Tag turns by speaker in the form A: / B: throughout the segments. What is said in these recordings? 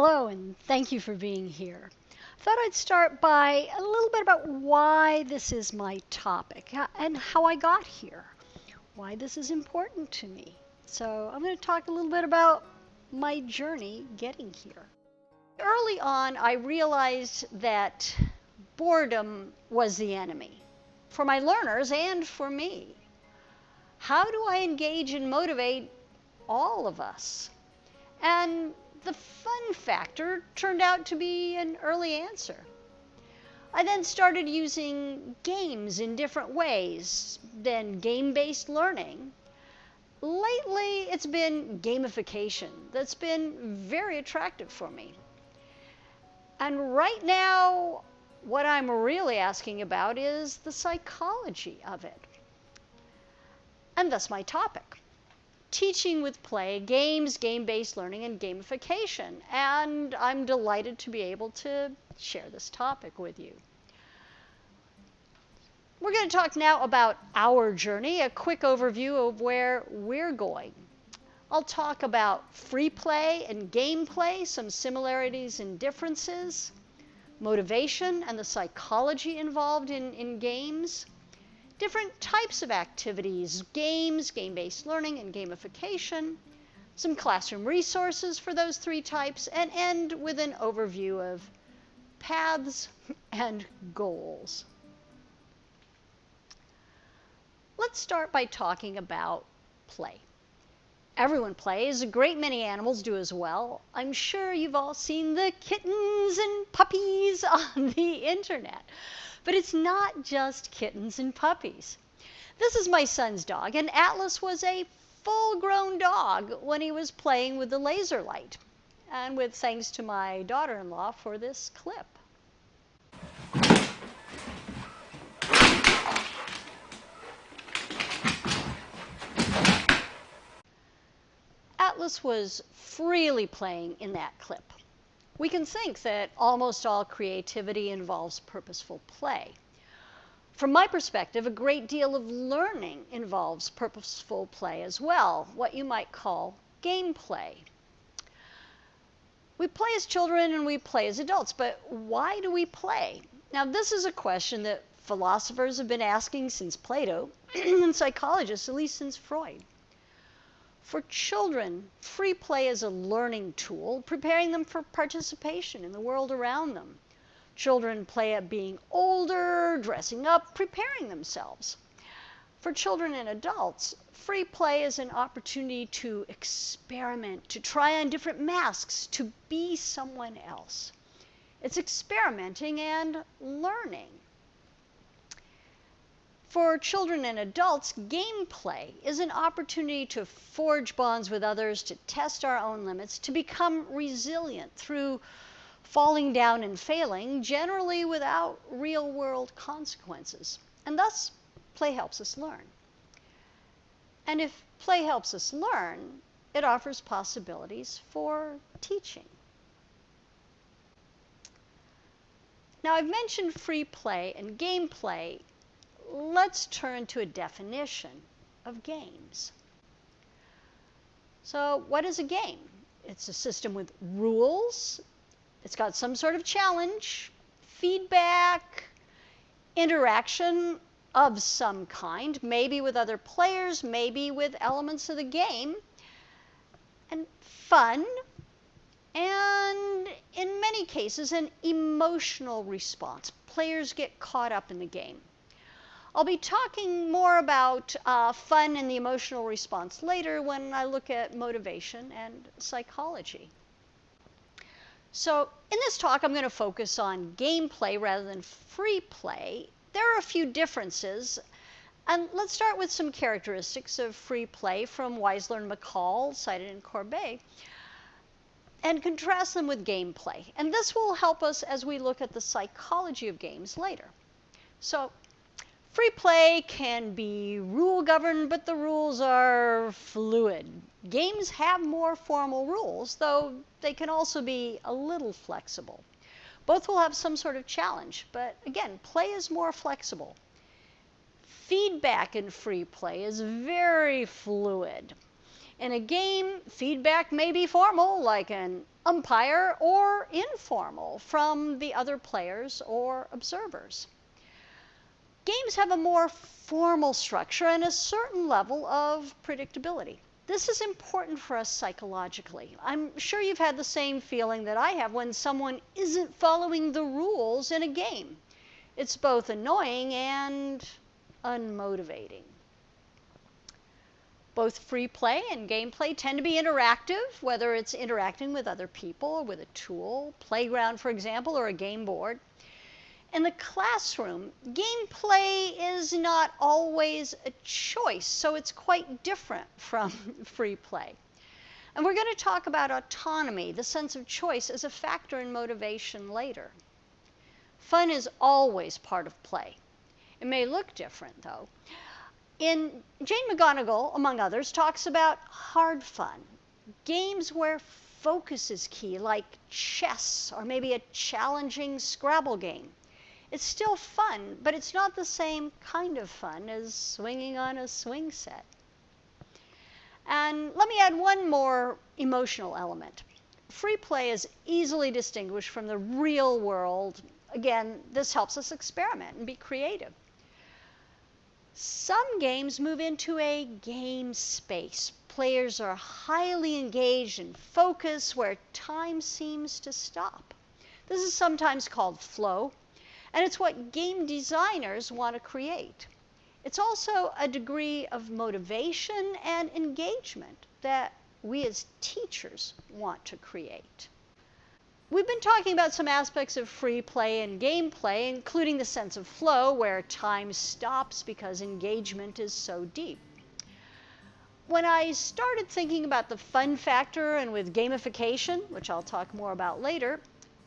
A: Hello, and thank you for being here. I thought I'd start by a little bit about why this is my topic and how I got here, why this is important to me. So I'm going to talk a little bit about my journey getting here. Early on, I realized that boredom was the enemy for my learners and for me. How do I engage and motivate all of us? And the fun factor turned out to be an early answer. I then started using games in different ways than game-based learning. Lately, it's been gamification that's been very attractive for me. And right now, what I'm really asking about is the psychology of it. And thus my topic. Teaching with play, games, game-based learning, and gamification. And I'm delighted to be able to share this topic with you. We're going to talk now about our journey, a quick overview of where we're going. I'll talk about free play and gameplay, some similarities and differences, motivation and the psychology involved in games, different types of activities, games, game-based learning, and gamification, some classroom resources for those three types, and end with an overview of paths and goals. Let's start by talking about play. Everyone plays. A great many animals do as well. I'm sure you've all seen the kittens and puppies on the internet. But it's not just kittens and puppies. This is my son's dog, and Atlas was a full-grown dog when he was playing with the laser light, and with thanks to my daughter-in-law for this clip. Atlas was freely playing in that clip. We can think that almost all creativity involves purposeful play. From my perspective, a great deal of learning involves purposeful play as well, what you might call gameplay. We play as children and we play as adults, but why do we play? Now, this is a question that philosophers have been asking since Plato and psychologists, at least since Freud. For children, free play is a learning tool, preparing them for participation in the world around them. Children play at being older, dressing up, preparing themselves. For children and adults, free play is an opportunity to experiment, to try on different masks, to be someone else. It's experimenting and learning. For children and adults, gameplay is an opportunity to forge bonds with others, to test our own limits, to become resilient through falling down and failing, generally without real-world consequences. And thus, play helps us learn. And if play helps us learn, it offers possibilities for teaching. Now, I've mentioned free play and gameplay. Let's turn to a definition of games. So what is a game? It's a system with rules. It's got some sort of challenge, feedback, interaction of some kind, maybe with other players, maybe with elements of the game, and fun, and in many cases, an emotional response. Players get caught up in the game. I'll be talking more about fun and the emotional response later when I look at motivation and psychology. So in this talk, I'm going to focus on gameplay rather than free play. There are a few differences, and let's start with some characteristics of free play from Weisler and McCall, cited in Courbet, and contrast them with gameplay. And this will help us as we look at the psychology of games later. So free play can be rule-governed, but the rules are fluid. Games have more formal rules, though they can also be a little flexible. Both will have some sort of challenge, but again, play is more flexible. Feedback in free play is very fluid. In a game, feedback may be formal, like an umpire, or informal from the other players or observers. Games have a more formal structure and a certain level of predictability. This is important for us psychologically. I'm sure you've had the same feeling that I have when someone isn't following the rules in a game. It's both annoying and unmotivating. Both free play and gameplay tend to be interactive, whether it's interacting with other people or with a tool, playground, for example, or a game board. In the classroom, gameplay is not always a choice, so it's quite different from free play. And we're going to talk about autonomy, the sense of choice, as a factor in motivation later. Fun is always part of play. It may look different, though. Jane McGonigal, among others, talks about hard fun, games where focus is key, like chess or maybe a challenging Scrabble game. It's still fun, but it's not the same kind of fun as swinging on a swing set. And let me add one more emotional element. Free play is easily distinguished from the real world. Again, this helps us experiment and be creative. Some games move into a game space. Players are highly engaged and focused where time seems to stop. This is sometimes called flow, and it's what game designers want to create. It's also a degree of motivation and engagement that we as teachers want to create. We've been talking about some aspects of free play and gameplay, including the sense of flow, where time stops because engagement is so deep. When I started thinking about the fun factor and with gamification, which I'll talk more about later,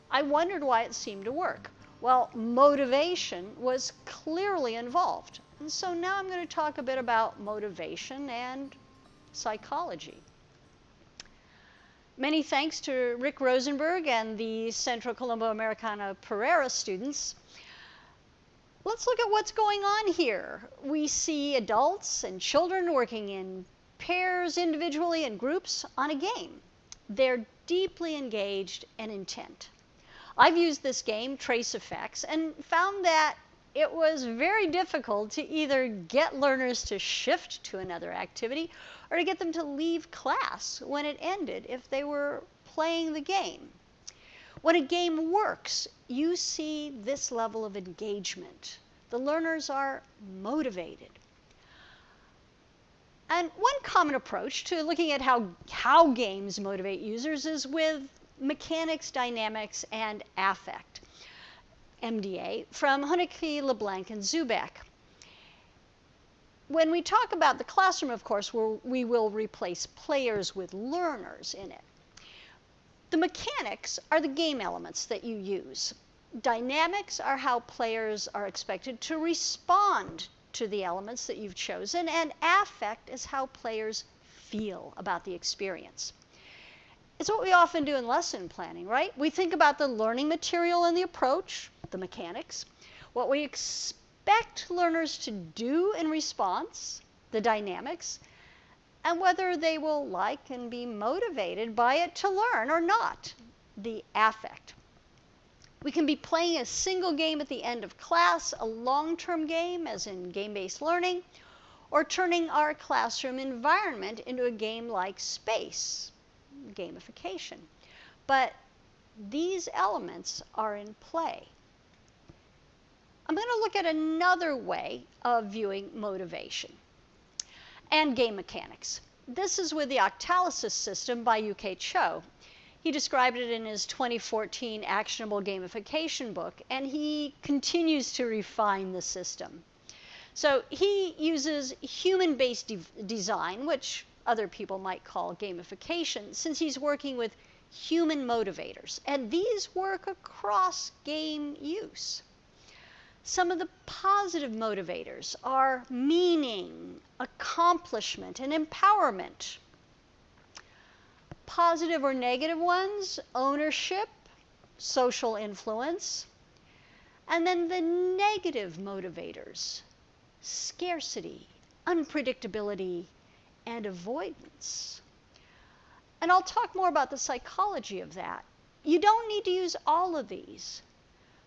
A: I wondered why it seemed to work. Well, motivation was clearly involved. And so now I'm going to talk a bit about motivation and psychology. Many thanks to Rick Rosenberg and the Centro Colombo Americana Pereira students. Let's look at what's going on here. We see adults and children working in pairs, individually, and groups on a game. They're deeply engaged and intent. I've used this game, Trace Effects, and found that it was very difficult to either get learners to shift to another activity or to get them to leave class when it ended if they were playing the game. When a game works, you see this level of engagement. The learners are motivated. And one common approach to looking at how games motivate users is with mechanics, dynamics, and affect, MDA, from Honecky, LeBlanc, and Zubek. When we talk about the classroom, of course, we will replace players with learners in it. The mechanics are the game elements that you use. Dynamics are how players are expected to respond to the elements that you've chosen, and affect is how players feel about the experience. It's what we often do in lesson planning, right? We think about the learning material and the approach, the mechanics, what we expect learners to do in response, the dynamics, and whether they will like and be motivated by it to learn or not, the affect. We can be playing a single game at the end of class, a long-term game, as in game-based learning, or turning our classroom environment into a game-like space, gamification. But these elements are in play. I'm going to look at another way of viewing motivation and game mechanics. This is with the octalysis system by UK Cho. He described it in his 2014 Actionable Gamification book, and he continues to refine the system. So he uses human-based design, which other people might call gamification, since he's working with human motivators, and these work across game use. Some of the positive motivators are meaning, accomplishment, and empowerment. Positive or negative ones, ownership, social influence. And then the negative motivators, scarcity, unpredictability, and avoidance. And I'll talk more about the psychology of that. You don't need to use all of these,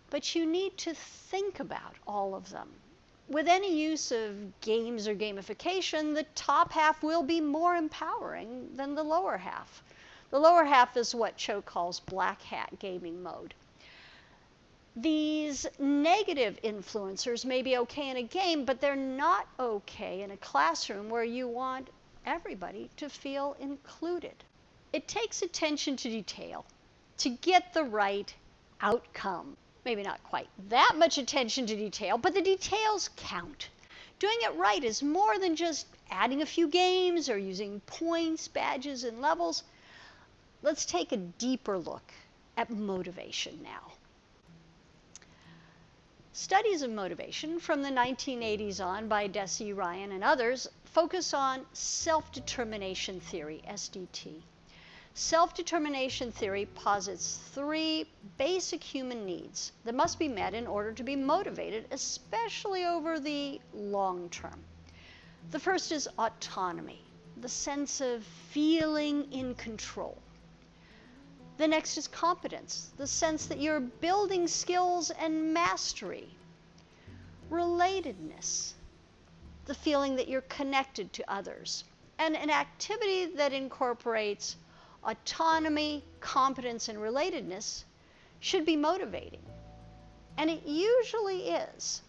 A: but you need to think about all of them. With any use of games or gamification, the top half will be more empowering than the lower half. The lower half is what Cho calls black hat gaming mode. These negative influencers may be okay in a game, but they're not okay in a classroom where you want everybody to feel included. It takes attention to detail to get the right outcome. Maybe not quite that much attention to detail, but the details count. Doing it right is more than just adding a few games or using points, badges, and levels. Let's take a deeper look at motivation now. Studies of motivation from the 1980s on by Deci, Ryan, and others focus on self-determination theory, SDT. Self-determination theory posits 3 basic human needs that must be met in order to be motivated, especially over the long term. The first is autonomy, the sense of feeling in control. The next is competence, the sense that you're building skills and mastery. Relatedness, the feeling that you're connected to others. And an activity that incorporates autonomy, competence, and relatedness should be motivating. And it usually is.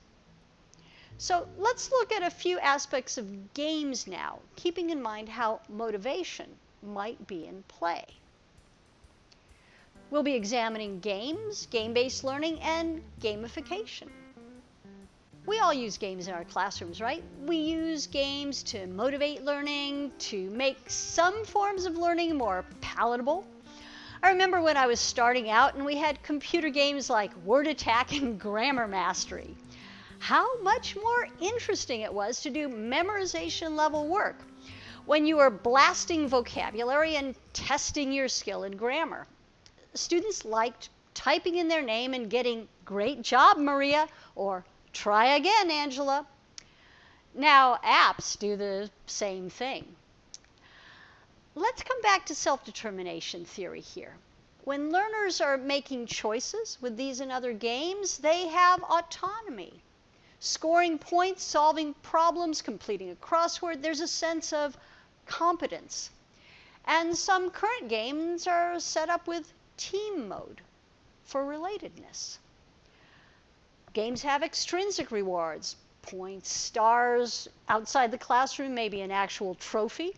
A: So let's look at a few aspects of games now, keeping in mind how motivation might be in play. We'll be examining games, game-based learning, and gamification. We all use games in our classrooms, right? We use games to motivate learning, to make some forms of learning more palatable. I remember when I was starting out and we had computer games like Word Attack and Grammar Mastery. How much more interesting it was to do memorization level work when you were blasting vocabulary and testing your skill in grammar. Students liked typing in their name and getting "Great job, Maria," or "Try again, Angela." Now, apps do the same thing. Let's come back to self-determination theory here. When learners are making choices with these and other games, they have autonomy. Scoring points, solving problems, completing a crossword, there's a sense of competence. And some current games are set up with team mode for relatedness. Games have extrinsic rewards, points, stars, outside the classroom, maybe an actual trophy,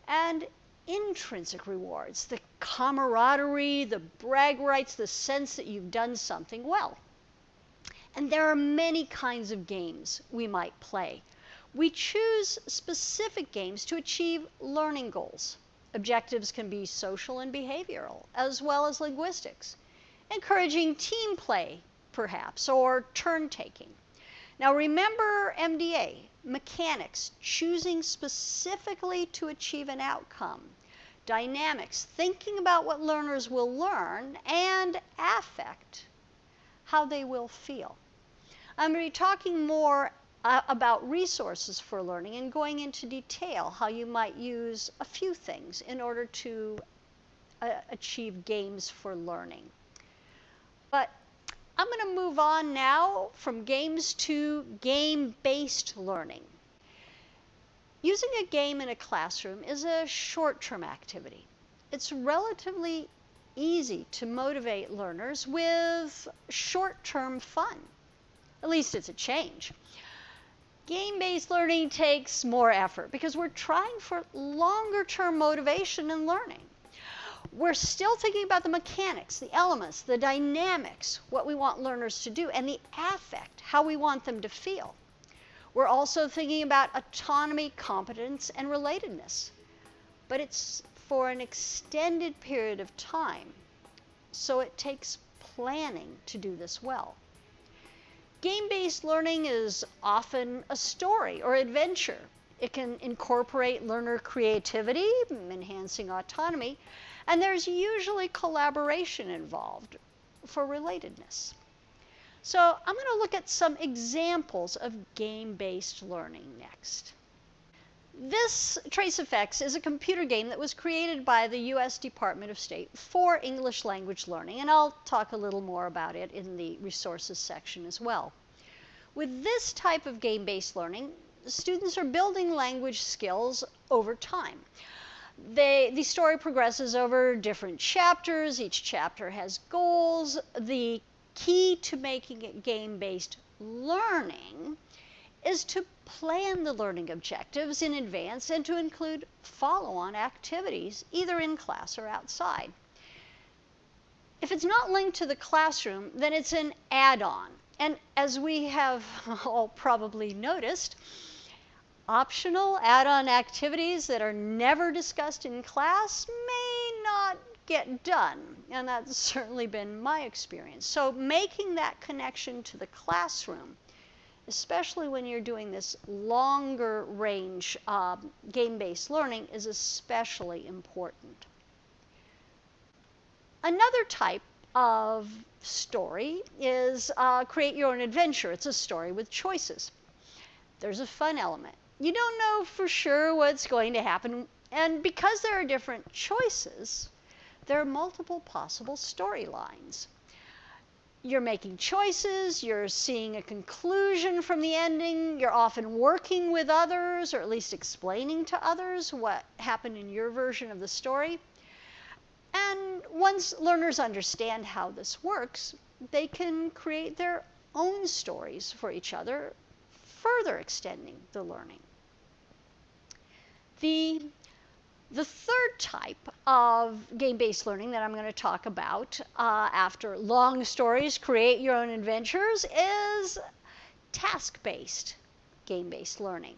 A: and intrinsic rewards, the camaraderie, the brag rights, the sense that you've done something well. And there are many kinds of games we might play. We choose specific games to achieve learning goals. Objectives can be social and behavioral, as well as linguistics, encouraging team play, perhaps, or turn-taking. Now remember MDA, mechanics, choosing specifically to achieve an outcome. Dynamics, thinking about what learners will learn, and affect, how they will feel. I'm going to be talking more about resources for learning and going into detail how you might use a few things in order to achieve games for learning. But I'm going to move on now from games to game-based learning. Using a game in a classroom is a short-term activity. It's relatively easy to motivate learners with short-term fun. At least it's a change. Game-based learning takes more effort because we're trying for longer-term motivation and learning. We're still thinking about the mechanics, the elements, the dynamics, what we want learners to do, and the affect, how we want them to feel. We're also thinking about autonomy, competence, and relatedness. But it's for an extended period of time, so it takes planning to do this well. Game-based learning is often a story or adventure. It can incorporate learner creativity, enhancing autonomy, and there's usually collaboration involved for relatedness. So I'm going to look at some examples of game-based learning next. This Trace Effects is a computer game that was created by the U.S. Department of State for English language learning, and I'll talk a little more about it in the resources section as well. With this type of game-based learning, students are building language skills over time. The story progresses over different chapters. Each chapter has goals. The key to making it game-based learning is to plan the learning objectives in advance and to include follow-on activities, either in class or outside. If it's not linked to the classroom, then it's an add-on. And as we have all probably noticed, optional add-on activities that are never discussed in class may not get done, and that's certainly been my experience. So making that connection to the classroom, especially when you're doing this longer range game-based learning, is especially important. Another type of story is create your own adventure. It's a story with choices. There's a fun element. You don't know for sure what's going to happen, and because there are different choices, there are multiple possible storylines. You're making choices, you're seeing a conclusion from the ending, you're often working with others, or at least explaining to others what happened in your version of the story. And once learners understand how this works, they can create their own stories for each other, further extending the learning. The third type of game-based learning that I'm going to talk about after long stories, create your own adventures, is task-based game-based learning.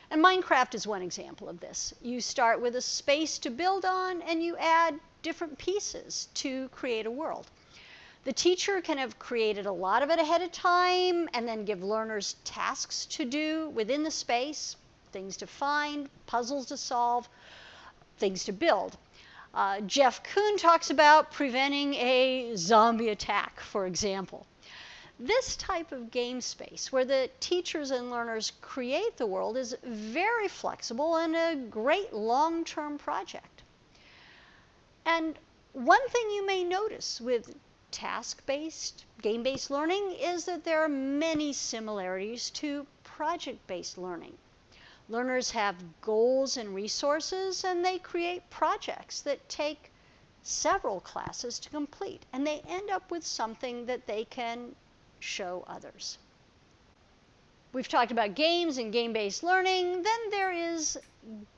A: And Minecraft is one example of this. You start with a space to build on, and you add different pieces to create a world. The teacher can have created a lot of it ahead of time and then give learners tasks to do within the space, things to find, puzzles to solve, things to build. Jeff Kuhn talks about preventing a zombie attack, for example. This type of game space where the teachers and learners create the world is very flexible and a great long-term project. And one thing you may notice with task-based, game-based learning is that there are many similarities to project-based learning. Learners have goals and resources, and they create projects that take several classes to complete, and they end up with something that they can show others. We've talked about games and game-based learning. Then there is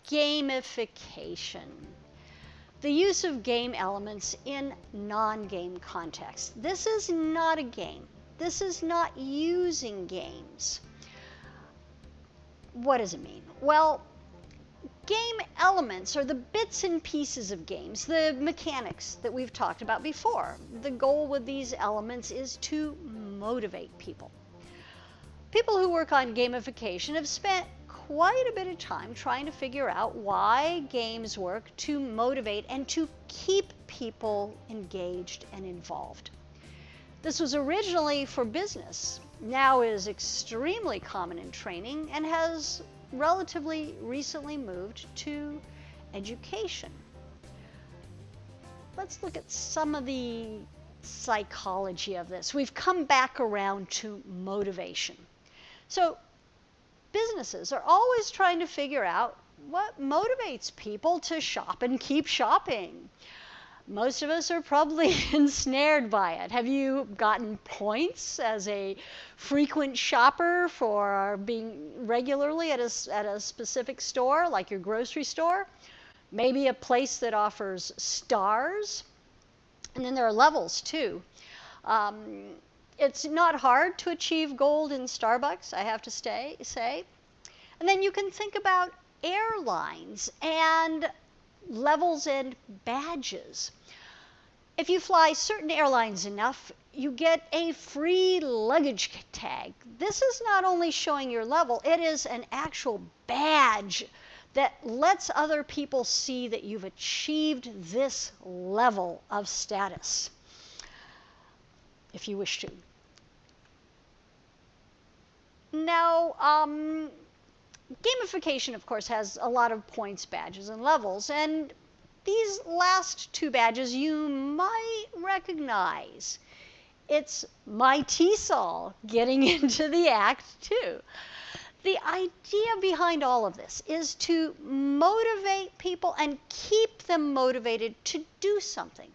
A: gamification. The use of game elements in non-game contexts. This is not a game. This is not using games. What does it mean? Well, game elements are the bits and pieces of games, the mechanics that we've talked about before. The goal with these elements is to motivate people. People who work on gamification have spent quite a bit of time trying to figure out why games work to motivate and to keep people engaged and involved. This was originally for business, now is extremely common in training, and has relatively recently moved to education. Let's look at some of the psychology of this. We've come back around to motivation. So businesses are always trying to figure out what motivates people to shop and keep shopping. Most of us are probably ensnared by it. Have you gotten points as a frequent shopper for being regularly at a specific store, like your grocery store? Maybe a place that offers stars. And then there are levels too. It's not hard to achieve gold in Starbucks, I have to say. And then you can think about airlines and levels and badges. If you fly certain airlines enough, you get a free luggage tag. This is not only showing your level, it is an actual badge that lets other people see that you've achieved this level of status, if you wish to. Now, Gamification, of course, has a lot of points, badges, and levels, and these last two badges you might recognize. It's my TESOL getting into the act too. The idea behind all of this is to motivate people and keep them motivated to do something,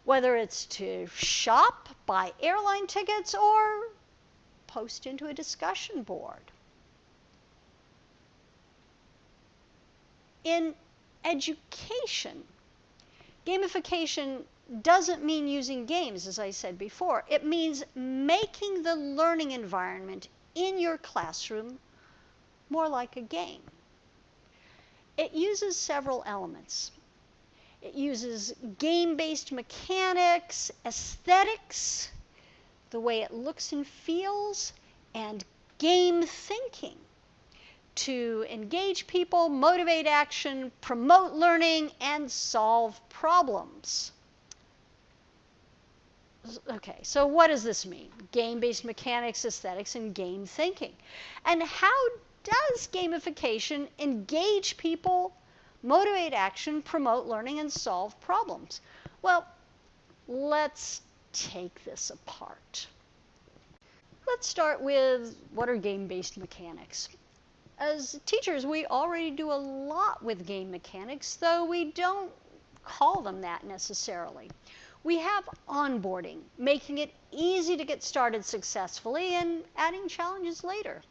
A: whether it's to shop, buy airline tickets, or post into a discussion board. In education, gamification doesn't mean using games, as I said before. It means making the learning environment in your classroom more like a game. It uses several elements. It uses game-based mechanics, aesthetics, the way it looks and feels, and game thinking to engage people, motivate action, promote learning, and solve problems. Okay, so what does this mean? Game-based mechanics, aesthetics, and game thinking. And how does gamification engage people, motivate action, promote learning, and solve problems? Well, let's take this apart. Let's start with what are game-based mechanics. As teachers, we already do a lot with game mechanics, though we don't call them that necessarily. We have onboarding, making it easy to get started successfully and adding challenges later.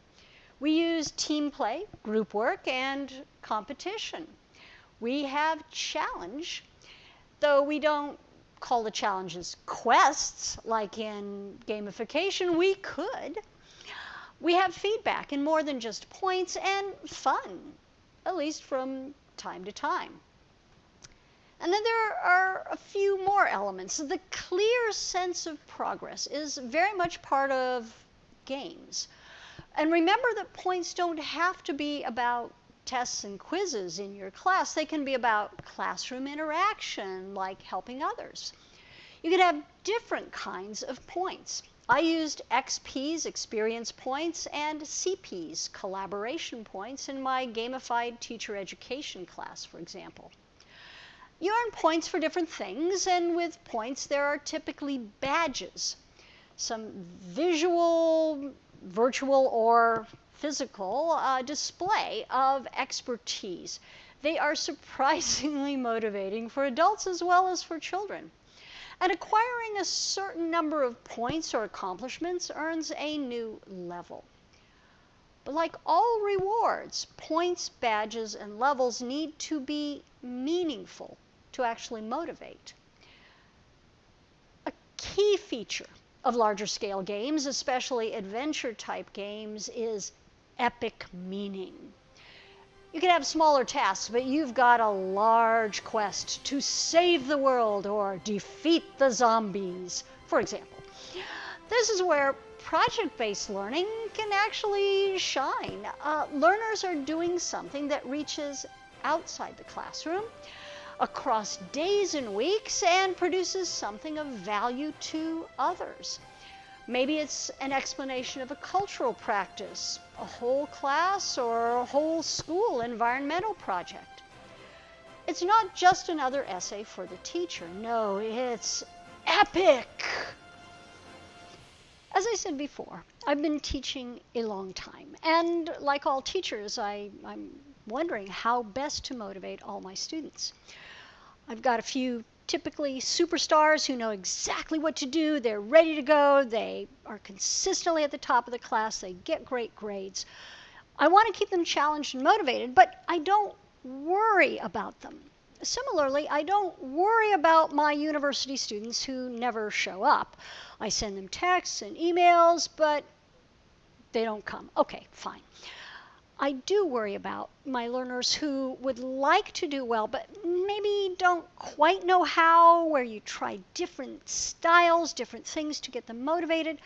A: We use team play, group work, and competition. We have challenge, though we don't call the challenges quests like in gamification. We could. We have feedback and more than just points, and fun, at least from time to time. And then there are a few more elements. The clear sense of progress is very much part of games. And remember that points don't have to be about tests and quizzes in your class. They can be about classroom interaction, like helping others. You can have different kinds of points. I used XP's, experience points, and CP's, collaboration points, in my gamified teacher education class, for example. You earn points for different things, and with points there are typically badges, some visual, virtual, or physical display of expertise. They are surprisingly motivating for adults as well as for children. And acquiring a certain number of points or accomplishments earns a new level. But like all rewards, points, badges, and levels need to be meaningful to actually motivate. A key feature of larger scale games, especially adventure type games, is epic meaning. You can have smaller tasks, but you've got a large quest to save the world or defeat the zombies, for example. This is where project-based learning can actually shine. Learners are doing something that reaches outside the classroom, across days and weeks, and produces something of value to others. Maybe it's an explanation of a cultural practice, a whole class, or a whole school environmental project. It's not just another essay for the teacher. No, it's epic. As I said before, I've been teaching a long time, and like all teachers, I'm wondering how best to motivate all my students. I've got a few typically superstars who know exactly what to do. They're ready to go. They are consistently at the top of the class. They get great grades. I want to keep them challenged and motivated, but I don't worry about them. Similarly, I don't worry about my university students who never show up. I send them texts and emails, but they don't come. Okay, fine. I do worry about my learners who would like to do well, but maybe don't quite know how, where you try different styles, different things to get them motivated.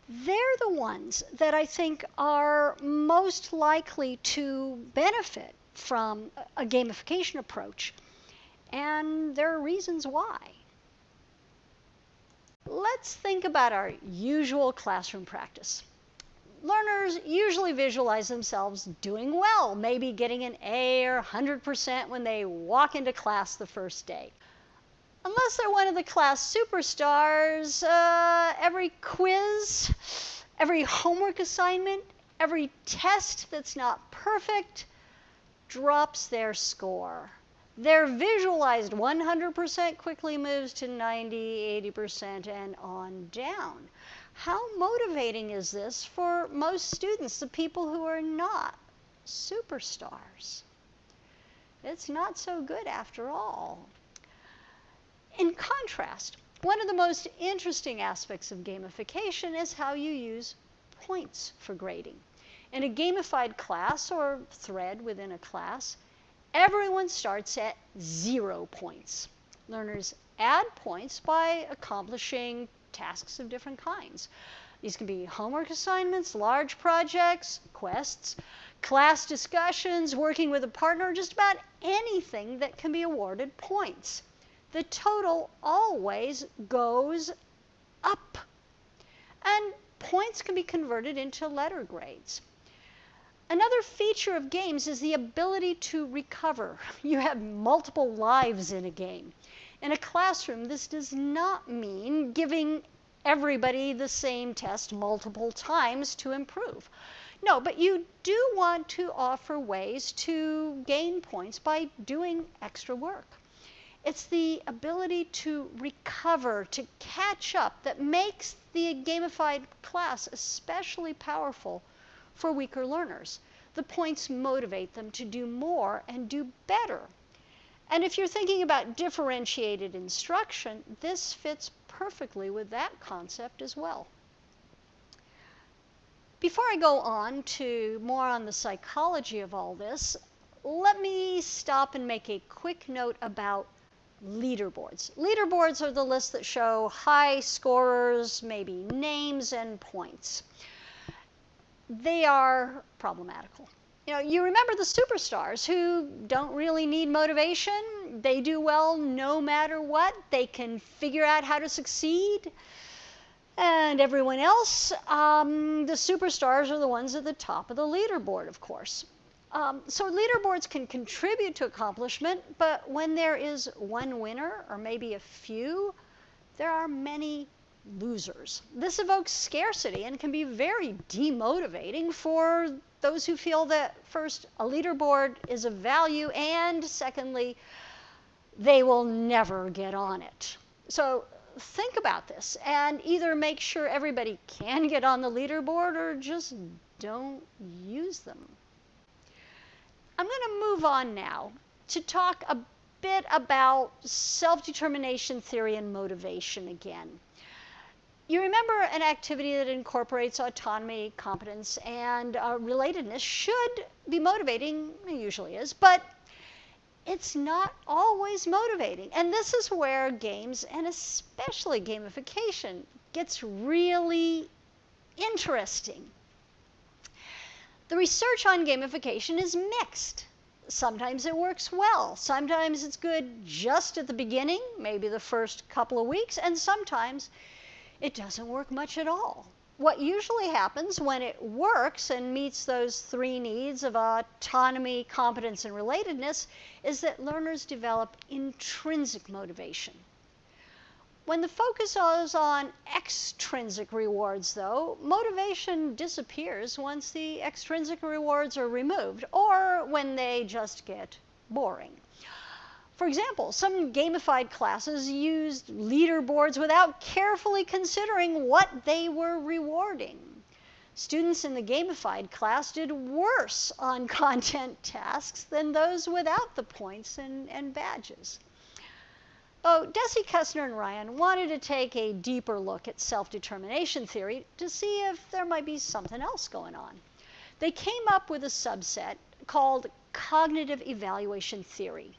A: They're the ones that I think are most likely to benefit from a gamification approach, and there are reasons why. Let's think about our usual classroom practice. learners usually visualize themselves doing well, maybe getting an A or 100% when they walk into class the first day. Unless they're one of the class superstars, every quiz, every homework assignment, every test that's not perfect drops their score. Their visualized 100% quickly moves to 90, 80%, and on down. How motivating is this for most students, the people who are not superstars? It's not so good after all. In contrast, one of the most interesting aspects of gamification is how you use points for grading. In a gamified class or thread within a class, everyone starts at 0 points. Learners add points by accomplishing tasks of different kinds. These can be homework assignments, large projects, quests, class discussions, working with a partner, just about anything that can be awarded points. The total always goes up. And points can be converted into letter grades. Another feature of games is the ability to recover. You have multiple lives in a game. In a classroom, this does not mean giving everybody the same test multiple times to improve. No, but you do want to offer ways to gain points by doing extra work. It's the ability to recover, to catch up, that makes the gamified class especially powerful for weaker learners. The points motivate them to do more and do better. And if you're thinking about differentiated instruction, this fits perfectly with that concept as well. Before I go on to more on the psychology of all this, let me stop and make a quick note about leaderboards. Leaderboards are the lists that show high scorers, maybe names and points. They are problematical. You remember the superstars who don't really need motivation. They do well no matter what. They can figure out how to succeed. And everyone else, the superstars are the ones at the top of the leaderboard, of course. So leaderboards can contribute to accomplishment, but when there is one winner, or maybe a few, there are many losers. This evokes scarcity and can be very demotivating for those who feel that, first, a leaderboard is of value, and secondly, they will never get on it. So think about this and either make sure everybody can get on the leaderboard or just don't use them. I'm going to move on now to talk a bit about self-determination theory and motivation again. You remember an activity that incorporates autonomy, competence, and relatedness should be motivating, it usually is, but it's not always motivating. And this is where games, and especially gamification, gets really interesting. The research on gamification is mixed. Sometimes it works well. Sometimes it's good just at the beginning, maybe the first couple of weeks, and sometimes it doesn't work much at all. What usually happens when it works and meets those three needs of autonomy, competence, and relatedness is that learners develop intrinsic motivation. When the focus is on extrinsic rewards, though, motivation disappears once the extrinsic rewards are removed, or when they just get boring. For example, some gamified classes used leaderboards without carefully considering what they were rewarding. Students in the gamified class did worse on content tasks than those without the points and badges. Oh, Desi, Kessner, and Ryan wanted to take a deeper look at self-determination theory to see if there might be something else going on. They came up with a subset called cognitive evaluation theory.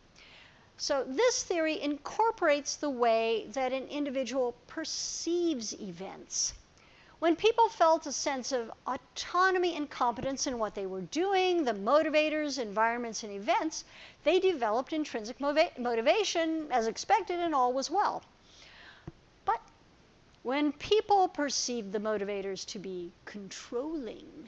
A: So this theory incorporates the way that an individual perceives events. When people felt a sense of autonomy and competence in what they were doing, the motivators, environments, and events, they developed intrinsic motivation as expected, and all was well. But When people perceived the motivators to be controlling,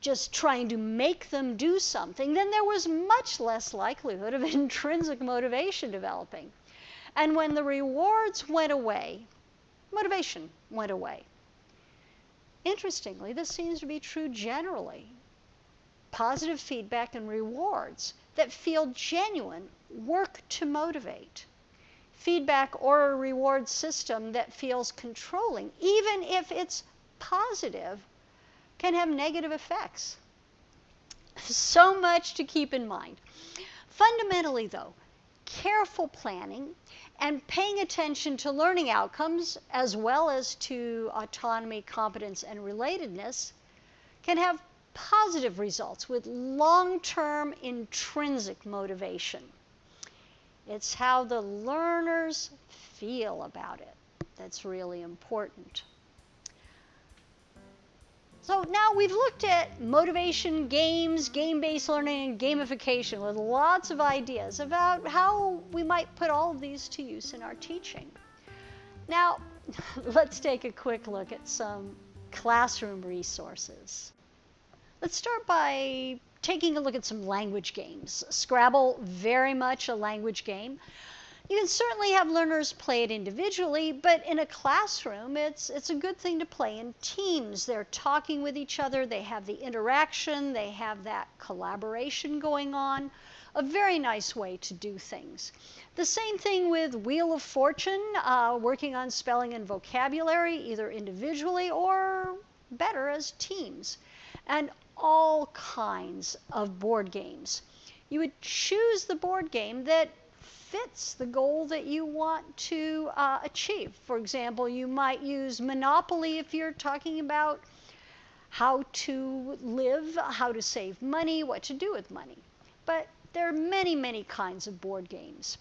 A: just trying to make them do something, then there was much less likelihood of intrinsic motivation developing. And when the rewards went away, motivation went away. Interestingly, this seems to be true generally. Positive feedback and rewards that feel genuine work to motivate. Feedback or a reward system that feels controlling, even if it's positive, can have negative effects. So much to keep in mind. Fundamentally, though, careful planning and paying attention to learning outcomes as well as to autonomy, competence, and relatedness can have positive results with long-term intrinsic motivation. It's how the learners feel about it that's really important. So now we've looked at motivation, games, game-based learning, and gamification with lots of ideas about how we might put all of these to use in our teaching. Now, let's take a quick look at some classroom resources. Let's start by taking a look at some language games. Scrabble, very much a language game. You can certainly have learners play it individually, but in a classroom, it's a good thing to play in teams. They're talking with each other, they have the interaction, they have that collaboration going on. A very nice way to do things. The same thing with Wheel of Fortune, working on spelling and vocabulary, either individually or better as teams. And all kinds of board games. You would choose the board game that fits the goal that you want to achieve. For example, you might use Monopoly if you're talking about how to live, how to save money, what to do with money. But there are many, many kinds of board games.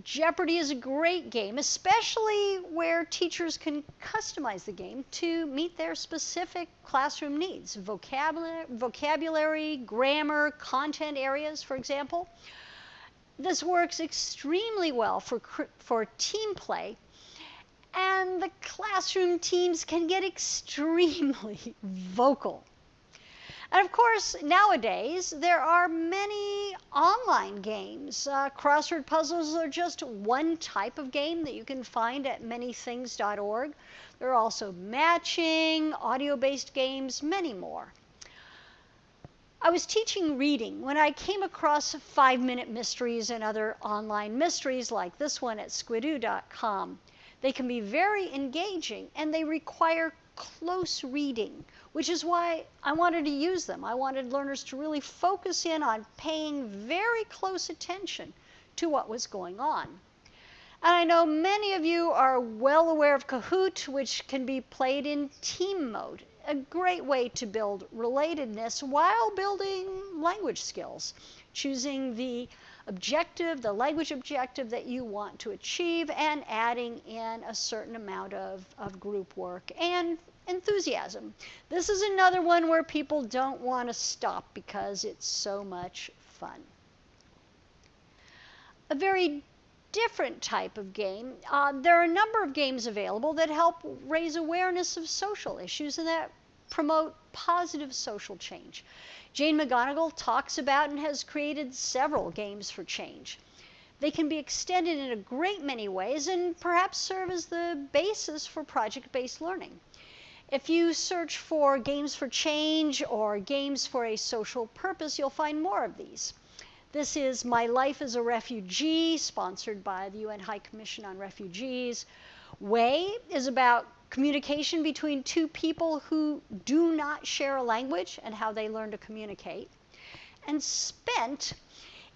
A: Jeopardy is a great game, especially where teachers can customize the game to meet their specific classroom needs. Vocabulary, grammar, content areas, for example. This works extremely well for team play, and the classroom teams can get extremely vocal. And of course, nowadays, there are many online games. Crossword puzzles are just one type of game that you can find at manythings.org. There are also matching, audio-based games, many more. I was teaching reading when I came across 5-minute mysteries and other online mysteries like this one at squidoo.com. They can be very engaging, and they require close reading, which is why I wanted to use them. I wanted learners to really focus in on paying very close attention to what was going on. And I know many of you are well aware of Kahoot, which can be played in team mode. A great way to build relatedness while building language skills, choosing the objective, the language objective that you want to achieve, and adding in a certain amount of group work and enthusiasm. This is another one where people don't want to stop because it's so much fun. A very different type of game. There are a number of games available that help raise awareness of social issues and that promote positive social change. Jane McGonigal talks about and has created several games for change. They can be extended in a great many ways and perhaps serve as the basis for project-based learning. If you search for games for change or games for a social purpose, you'll find more of these. This is My Life as a Refugee, sponsored by the UN High Commission on Refugees. Way is about communication between two people who do not share a language and how they learn to communicate. And Spent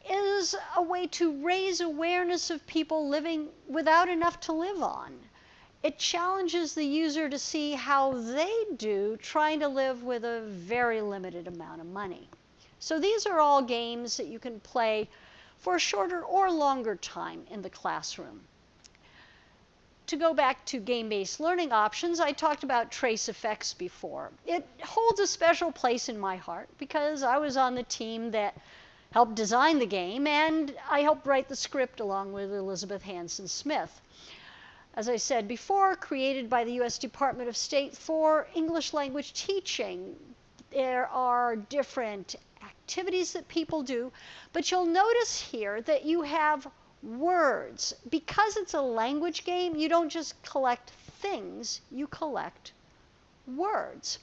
A: is a way to raise awareness of people living without enough to live on. It challenges the user to see how they do trying to live with a very limited amount of money. So these are all games that you can play for a shorter or longer time in the classroom. To go back to game-based learning options, I talked about trace effects before. It holds a special place in my heart because I was on the team that helped design the game, and I helped write the script along with Elizabeth Hanson Smith. As I said before, created by the U.S. Department of State for English language teaching. There are different activities that people do, but you'll notice here that you have words. Because it's a language game, you don't just collect things, you collect words.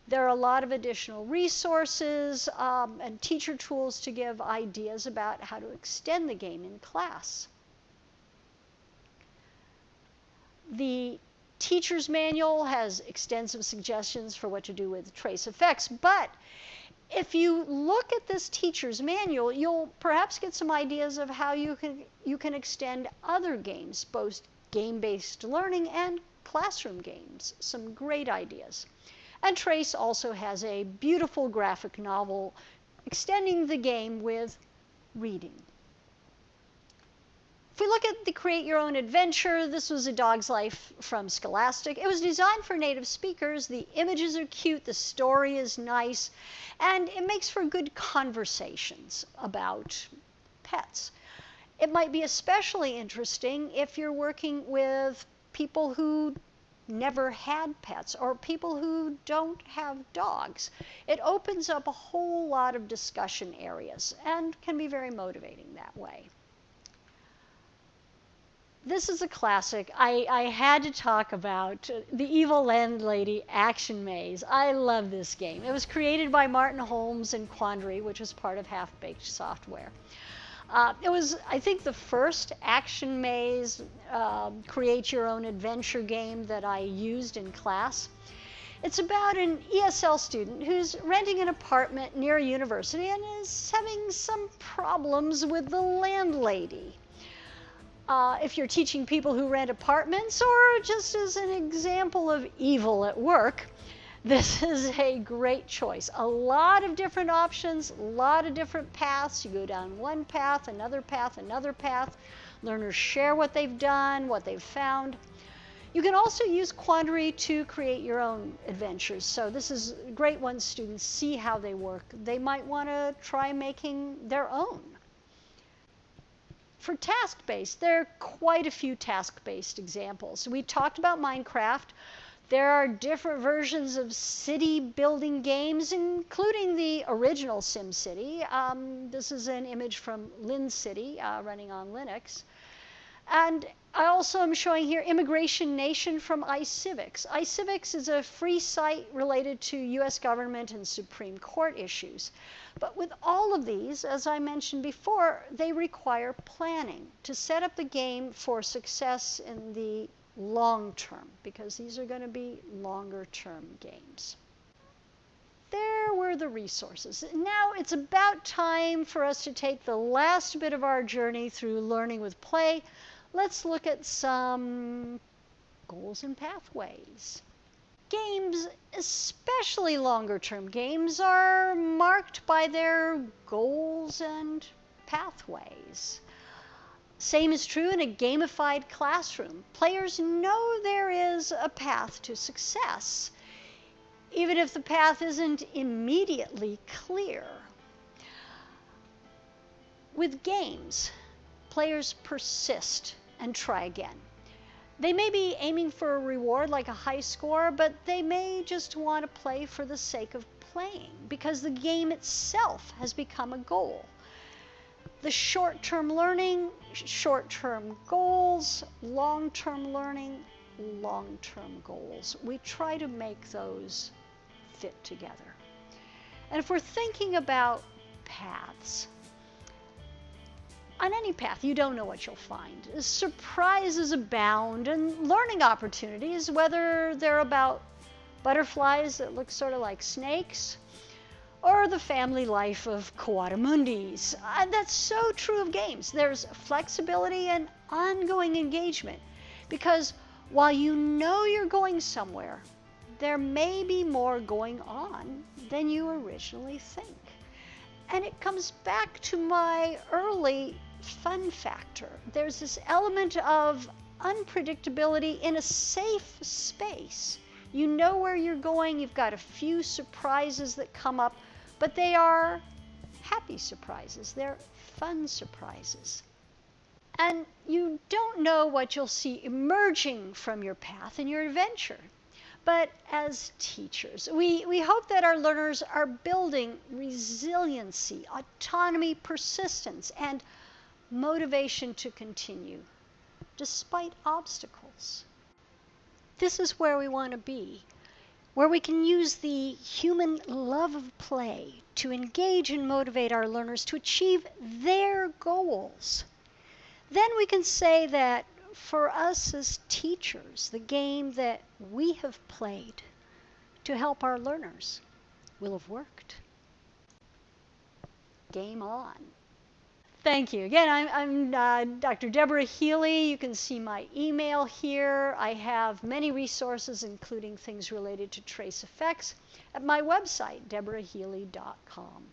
A: There are a lot of additional resources and teacher tools to give ideas about how to extend the game in class. The teacher's manual has extensive suggestions for what to do with trace effects, but if you look at this teacher's manual, you'll perhaps get some ideas of how you can extend other games, both game-based learning and classroom games. Some great ideas. And Trace also has a beautiful graphic novel extending the game with reading. If we look at the Create Your Own Adventure, this was A Dog's Life from Scholastic. It was designed for native speakers. The images are cute, the story is nice, and it makes for good conversations about pets. It might be especially interesting if you're working with people who never had pets or people who don't have dogs. It opens up a whole lot of discussion areas and can be very motivating that way. This is a classic. I had to talk about the Evil Landlady Action Maze. I love this game. It was created by Martin Holmes and Quandary, which was part of Half-Baked Software. It was, I think, the first action maze, create your own adventure game that I used in class. It's about an ESL student who's renting an apartment near a university and is having some problems with the landlady. If you're teaching people who rent apartments, or just as an example of evil at work, this is a great choice. A lot of different options, a lot of different paths. You go down one path, another path, another path. Learners share what they've done, what they've found. You can also use Quandary to create your own adventures. So this is great once students see how they work. They might want to try making their own. For task-based, there are quite a few task-based examples. We talked about Minecraft. There are different versions of city-building games, including the original SimCity. This is an image from Lin City running on Linux. And I also am showing here Immigration Nation from iCivics. iCivics is a free site related to US government and Supreme Court issues. But with all of these, as I mentioned before, they require planning to set up the game for success in the long term, because these are going to be longer term games. There were the resources. Now it's about time for us to take the last bit of our journey through learning with play. Let's look at some goals and pathways. Games, especially longer term games, are marked by their goals and pathways. Same is true in a gamified classroom. Players know there is a path to success, even if the path isn't immediately clear. With games, players persist and try again. They may be aiming for a reward like a high score, but they may just want to play for the sake of playing because the game itself has become a goal. The short-term learning, short-term goals, long-term learning, long-term goals. We try to make those fit together. And if we're thinking about paths, on any path, you don't know what you'll find. Surprises abound, and learning opportunities, whether they're about butterflies that look sort of like snakes, or the family life of coatimundis. That's so true of games. There's flexibility and ongoing engagement, because while you know you're going somewhere, there may be more going on than you originally think. And it comes back to my early fun factor. There's this element of unpredictability in a safe space. You know where you're going, you've got a few surprises that come up, but they are happy surprises, they're fun surprises. And you don't know what you'll see emerging from your path and your adventure. But as teachers, we hope that our learners are building resiliency, autonomy, persistence, and motivation to continue despite obstacles. This is where we want to be, where we can use the human love of play to engage and motivate our learners to achieve their goals. Then we can say that for us as teachers, the game that we have played to help our learners will have worked. Game on. Thank you. Again, I'm Dr. Deborah Healey. You can see my email here. I have many resources, including things related to trace effects, at my website, deborahhealey.com.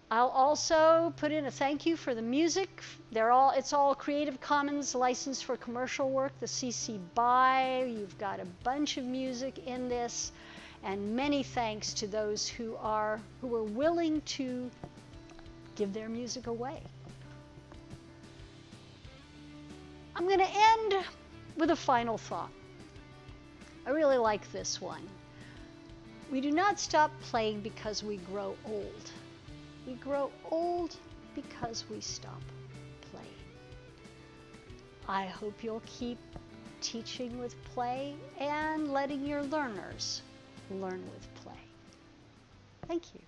A: I'll also put in a thank you for the music. It's all Creative Commons licensed for commercial work, the CC BY. You've got a bunch of music in this, and many thanks to those who are willing to give their music away. I'm going to end with a final thought. I really like this one. We do not stop playing because we grow old. We grow old because we stop playing. I hope you'll keep teaching with play and letting your learners learn with play. Thank you.